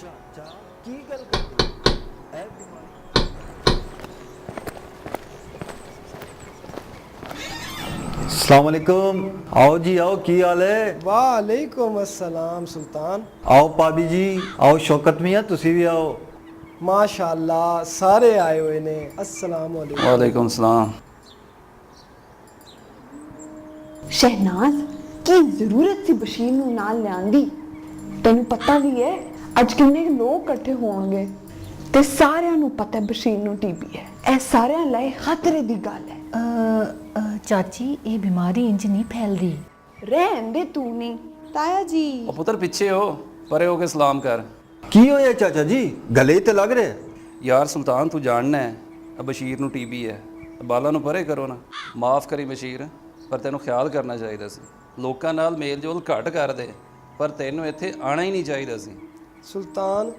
ਚਾਚਾ ਕੀ ਗੱਲ ਕਰਦੇ ਹੋ? ਇਹ ਬਿਮਾਰੀ अस्सलाम वालेकुम। आओ जी आओ, की हाल है? वालेकुम अस्सलाम सुल्तान। आओ भाभी जी, आओ शौकत मियाँ, तुसी भी आओ। माशाअल्लाह सारे आए हुए ने। अस्सलाम वालेकुम। वालेकुम सलाम। शहनाज की जरूरत सी बशीर नूं नाल लियांदी। तैनूं पता भी है अज किन्ने लोग इकट्ठे होणगे ते सारिਆਂ ਨੂੰ पता है बशीर नूं टीबी है। ਇਹ ਸਾਰਿਆਂ ਲਈ ਖਤਰੇ ਦੀ ਗੱਲ ਹੈ। ਚਾਚੀ ਇਹ ਬਿਮਾਰੀ ਇੰਜ ਨਹੀਂ ਫੈਲਦੀ। ਰਹਿਣ ਦੇ ਤੂੰ ਨਹੀਂ ਤਾਇਆ ਜੀ। ਉਹ ਪੁੱਤਰ ਪਿੱਛੇ ਹੋ, ਪਰੇ ਹੋ ਕੇ ਸਲਾਮ ਕਰ। की होया चाचा जी, गले ते लग रहे? ਯਾਰ ਸੁਲਤਾਨ ਤੂੰ ਜਾਣਨਾ ਹੈ ਆ ਬਸ਼ੀਰ ਨੂੰ ਟੀਬੀ ਹੈ, ਬਾਲਾਂ ਨੂੰ ਪਰੇ ਕਰੋ ਨਾ। ਮਾਫ ਕਰੀ ਬਸ਼ੀਰ, ਪਰ ਤੈਨੂੰ ਖਿਆਲ ਕਰਨਾ ਚਾਹੀਦਾ ਸੀ। ਲੋਕਾਂ ਨਾਲ ਮੇਲ ਜੋਲ ਘੱਟ ਕਰਦੇ, ਪਰ ਤੈਨੂੰ ਇੱਥੇ ਆਣਾ ਹੀ ਨਹੀਂ ਚਾਹੀਦਾ ਸੀ। ਸੁਲਤਾਨ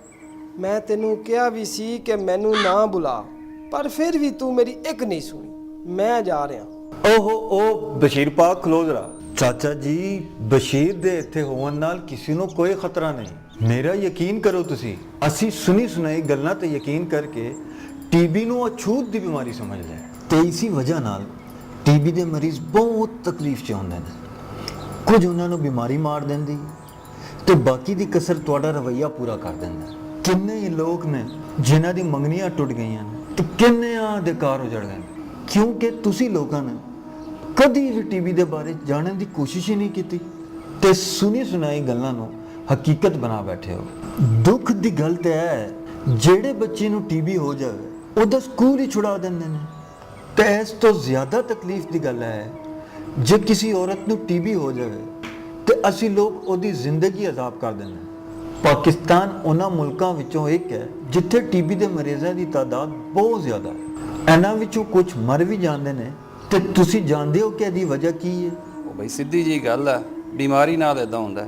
ਮੈਂ ਤੈਨੂੰ ਕਿਹਾ ਵੀ ਸੀ ਕਿ ਮੈਨੂੰ ਨਾ ਬੁਲਾ, ਪਰ ਫਿਰ ਵੀ ਤੂੰ ਮੇਰੀ ਇੱਕ ਨਹੀਂ ਸੁਣੀ। ਮੈਂ ਜਾ ਰਿਹਾ। ओहो ओ बशीर पाक खलो जरा। चाचा जी बशीर दे इत्थे होवन नाल किसी ਨੂੰ ਕੋਈ ਖਤਰਾ ਨਹੀਂ। ਮੇਰਾ ਯਕੀਨ ਕਰੋ ਤੁਸੀਂ, ਅਸੀਂ ਸੁਣੀ ਸੁਣਾਈ ਗੱਲਾਂ ਤੇ ਯਕੀਨ ਕਰਕੇ ਟੀਬੀ ਨੂੰ ਅਛੂਤ ਦੀ ਬਿਮਾਰੀ ਸਮਝ ਲਿਆ ਤੇ ਇਸੇ ਵਜ੍ਹਾ ਨਾਲ ਟੀਬੀ ਦੇ ਮਰੀਜ਼ ਬਹੁਤ ਤਕਲੀਫ 'ਚ ਹੁੰਦੇ ਨੇ। ਕੁਝ ਉਹਨਾਂ ਨੂੰ ਬਿਮਾਰੀ ਮਾਰ ਦਿੰਦੀ ਤੇ ਬਾਕੀ ਦੀ ਕਸਰ ਤੁਹਾਡਾ ਰਵੱਈਆ ਪੂਰਾ ਕਰ ਦਿੰਦਾ। ਕਿੰਨੇ ਹੀ ਲੋਕ ਨੇ ਜਿਨ੍ਹਾਂ ਦੀ ਮੰਗਣੀਆਂ ਟੁੱਟ ਗਈਆਂ ਨੇ ਤੇ ਕਿੰਨਿਆਂ ਦੇ ਕਾਰ ਉਜੜ ਗਏ ਨੇ, ਕਿਉਂਕਿ ਤੁਸੀਂ ਲੋਕਾਂ ਨੇ ਕਦੀ ਵੀ ਟੀਬੀ ਦੇ ਬਾਰੇ ਜਾਣਨ ਦੀ ਕੋਸ਼ਿਸ਼ ਹੀ ਨਹੀਂ ਕੀਤੀ ਤੇ ਸੁਣੀ ਸੁਣਾਈ ਗੱਲਾਂ ਨੂੰ ਹਕੀਕਤ ਬਣਾ ਬੈਠੇ ਹੋ। ਦੁੱਖ ਦੀ ਗੱਲ ਤੇ ਹੈ ਜਿਹੜੇ ਬੱਚੇ ਨੂੰ ਟੀਬੀ ਹੋ ਜਾਵੇ ਉਹਦਾ ਸਕੂਲ ਹੀ ਛੁਡਾ ਦਿੰਦੇ ਨੇ ਤੇ ਇਸ ਤੋਂ ਜ਼ਿਆਦਾ ਤਕਲੀਫ ਦੀ ਗੱਲ ਹੈ ਜੇ ਕਿਸੇ ਔਰਤ ਨੂੰ ਟੀਬੀ ਹੋ ਜਾਵੇ ਤੇ ਅਸੀਂ ਲੋਕ ਉਹਦੀ ਜ਼ਿੰਦਗੀ ਅਜ਼ਾਬ ਕਰ ਦਿੰਦੇ ਹਾਂ। ਪਾਕਿਸਤਾਨ ਉਹਨਾਂ ਮੁਲਕਾਂ ਵਿੱਚੋਂ ਇੱਕ ਹੈ ਜਿੱਥੇ ਟੀਬੀ ਦੇ ਮਰੀਜ਼ਾਂ ਦੀ ਤਾਦਾਦ ਬਹੁਤ ਜ਼ਿਆਦਾ ਹੈ। ਇਹਨਾਂ ਵਿੱਚੋਂ ਕੁਝ ਮਰ ਵੀ ਜਾਂਦੇ ਨੇ ਤੇ ਤੁਸੀਂ ਜਾਣਦੇ ਹੋ ਕਿ ਇਹਦੀ ਵਜ੍ਹਾ ਕੀ ਹੈ? ਉਹ ਬਈ ਸਿੱਧੀ ਜੀ ਗੱਲ ਆ, ਬਿਮਾਰੀ ਨਾਲ ਇਦਾਂ ਹੁੰਦਾ।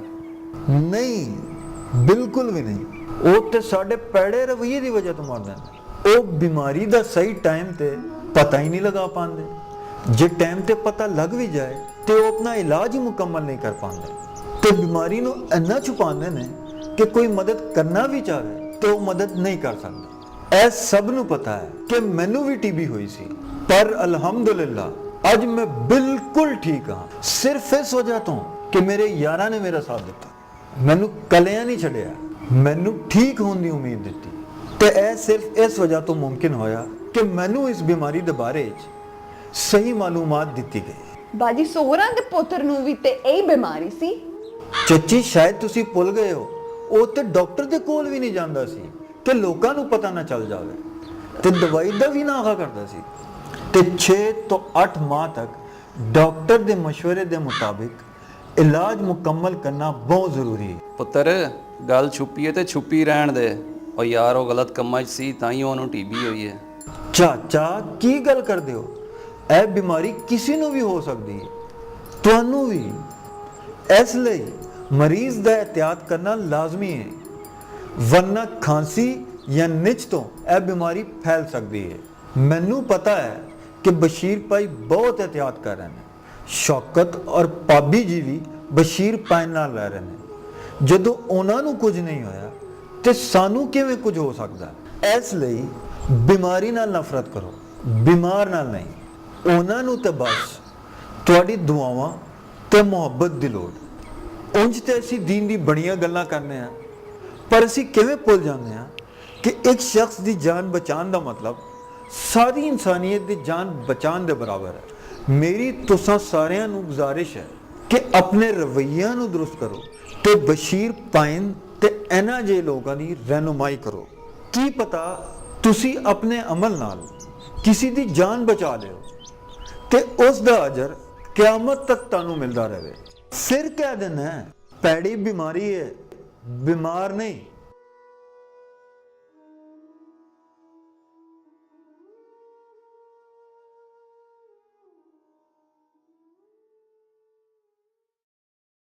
ਨਹੀਂ, ਬਿਲਕੁਲ ਵੀ ਨਹੀਂ। ਉਹ ਤੇ ਸਾਡੇ ਪੈੜੇ ਰਵਈਏ ਦੀ ਵਜ੍ਹਾ ਤੋਂ ਮਰਦੇ ਨੇ। ਉਹ ਬਿਮਾਰੀ ਦਾ ਸਹੀ ਟਾਈਮ ਤੇ ਪਤਾ ਹੀ ਨਹੀਂ ਲਗਾ ਪਾਉਂਦੇ। ਜੇ ਟਾਈਮ ਤੇ ਪਤਾ ਲੱਗ ਵੀ ਜਾਏ ਤੇ ਉਹ ਆਪਣਾ ਇਲਾਜ ਹੀ ਮੁਕੰਮਲ ਨਹੀਂ ਕਰ ਪਾਉਂਦੇ ਤੇ ਬਿਮਾਰੀ ਨੂੰ ਇੰਨਾ ਛੁਪਾਉਂਦੇ ਨੇ ਕਿ ਕੋਈ ਮਦਦ ਕਰਨਾ ਵੀ ਚਾਹੇ ਤੇ ਉਹ ਮਦਦ ਨਹੀਂ ਕਰ ਸਕਦਾ। ਇਹ ਸਭ ਨੂੰ ਪਤਾ ਹੈ ਕਿ ਮੈਨੂੰ ਵੀ ਟੀਬੀ ਹੋਈ ਸੀ, ਪਰ ਅਲਹਮਦੁਲਿਲਾ ਅੱਜ ਮੈਂ ਬਿਲਕੁਲ ਠੀਕ ਹਾਂ, ਸਿਰਫ ਇਸ ਵਜ੍ਹਾ ਤੋਂ ਕਿ ਮੇਰੇ ਯਾਰਾਂ ਨੇ ਮੇਰਾ ਸਾਥ ਦਿੱਤਾ, ਮੈਨੂੰ ਕਲਿਆਂ ਨਹੀਂ ਛੱਡਿਆ, ਮੈਨੂੰ ਠੀਕ ਹੋਣ ਦੀ ਉਮੀਦ ਦਿੱਤੀ ਤੇ ਇਹ ਸਿਰਫ ਇਸ ਵਜ੍ਹਾ ਤੋਂ ਮੁਮਕਿਨ ਹੋਇਆ ਕਿ ਮੈਨੂੰ ਇਸ ਬਿਮਾਰੀ ਦੇ ਬਾਰੇ ਵਿੱਚ ਸਹੀ ਮਾਲੂਮਾਤ ਦਿੱਤੀ ਗਈ। ਬਾਜੀ ਸੋਹਰਾਂ ਦੇ ਪੁੱਤਰ ਨੂੰ ਵੀ ਤੇ ਇਹੀ ਬਿਮਾਰੀ ਸੀ। ਚੱਚੀ ਸ਼ਾਇਦ ਤੁਸੀਂ ਭੁੱਲ ਗਏ ਹੋ, ਉਹ ਤੇ ਡਾਕਟਰ ਦੇ ਕੋਲ ਵੀ ਨਹੀਂ ਜਾਂਦਾ ਸੀ ਕਿ ਲੋਕਾਂ ਨੂੰ ਪਤਾ ਨਾ ਚੱਲ ਜਾਵੇ ਤੇ ਦਵਾਈ ਦਾ ਵੀ ਨਾ ਆਗਾ ਕਰਦਾ ਸੀ ਤੇ 6 ਤੋਂ 8 ਮਾਹ ਤੱਕ ਡਾਕਟਰ ਦੇ ਮਸ਼ਵਰੇ ਦੇ ਮੁਤਾਬਿਕ ਇਲਾਜ ਮੁਕੰਮਲ ਕਰਨਾ ਬਹੁਤ ਜ਼ਰੂਰੀ ਹੈ। ਪੁੱਤਰ ਗੱਲ ਛੁਪੀ ਹੈ ਤੇ ਛੁਪੀ ਰਹਿਣ ਦੇ। ਉਹ ਯਾਰ ਉਹ ਗਲਤ ਕੰਮਾਂ 'ਚ ਸੀ ਤਾਂ ਹੀ ਉਹਨੂੰ ਟੀਬੀ ਹੋਈ ਹੈ। ਚਾਚਾ ਕੀ ਗੱਲ ਕਰਦੇ ਹੋ? ਇਹ ਬਿਮਾਰੀ ਕਿਸੇ ਨੂੰ ਵੀ ਹੋ ਸਕਦੀ ਹੈ, ਤੁਹਾਨੂੰ ਵੀ। ਇਸ ਲਈ ਮਰੀਜ਼ ਦਾ ਇhtiyat ਕਰਨਾ ਲਾਜ਼ਮੀ ਹੈ, ਵਰਨਾ ਖਾਂਸੀ ਜਾਂ ਨਿਚ ਤੋਂ ਇਹ ਬਿਮਾਰੀ ਫੈਲ ਸਕਦੀ ਹੈ। ਮੈਨੂੰ ਪਤਾ ਹੈ ਕਿ ਬਸ਼ੀਰ ਭਾਈ ਬਹੁਤ ਇhtiyat ਕਰ ਰਹੇ ਨੇ। ਸ਼ੌਕਤ ਔਰ ਪਾਬੀ ਜੀ ਵੀ ਬਸ਼ੀਰ ਭਾਈ ਨਾਲ ਰਹਿ ਰਹੇ ਨੇ। ਜਦੋਂ ਉਹਨਾਂ ਨੂੰ ਕੁਝ ਨਹੀਂ ਹੋਇਆ ਤੇ ਸਾਨੂੰ ਕਿਵੇਂ ਕੁਝ ਹੋ ਸਕਦਾ? ਇਸ ਲਈ ਬਿਮਾਰੀ ਨਾਲ ਨਫ਼ਰਤ ਕਰੋ, ਬਿਮਾਰ ਨਾਲ ਨਹੀਂ। ਉਹਨਾਂ ਨੂੰ ਤੇ ਬਸ ਤੁਹਾਡੀ ਦੁਆਵਾਂ ਤੇ ਮੁਹੱਬਤ ਦੀ ਲੋੜ। ਉਂਝ ਤੇ ਅਸੀਂ ਦੀਨ ਦੀ ਬੜੀਆਂ ਗੱਲਾਂ ਕਰਨੇ ਆ, ਪਰ ਅਸੀਂ ਕਿਵੇਂ ਭੁੱਲ ਜਾਂਦੇ ਹਾਂ ਕਿ ਇੱਕ ਸ਼ਖਸ ਦੀ ਜਾਨ ਬਚਾਉਣ ਦਾ ਮਤਲਬ ਸਾਰੀ ਇਨਸਾਨੀਅਤ ਦੀ ਜਾਨ ਬਚਾਉਣ ਦੇ ਬਰਾਬਰ ਹੈ। ਮੇਰੀ ਤੁਸਾਂ ਸਾਰਿਆਂ ਨੂੰ ਗੁਜ਼ਾਰਿਸ਼ ਹੈ ਕਿ ਆਪਣੇ ਰਵੱਈਆਂ ਨੂੰ ਦਰੁਸਤ ਕਰੋ ਤੇ ਬਸ਼ੀਰ ਪਾਇਨ ਤੇ ਇਹਨਾਂ ਜਿਹੇ ਲੋਕਾਂ ਦੀ ਰਹਿਨੁਮਾਈ ਕਰੋ। ਕੀ ਪਤਾ ਤੁਸੀਂ ਆਪਣੇ ਅਮਲ ਨਾਲ ਕਿਸੇ ਦੀ ਜਾਨ ਬਚਾ ਲਿਓ ਤੇ ਉਸ ਦਾ ਅਜਰ ਕਿਆਮਤ ਤੱਕ ਤੁਹਾਨੂੰ ਮਿਲਦਾ ਰਹੇ। ਫਿਰ ਕਹਿ ਦੇਣਾ ਪੈੜੀ ਬਿਮਾਰੀ ਹੈ, ਬਿਮਾਰ ਨਹੀਂ।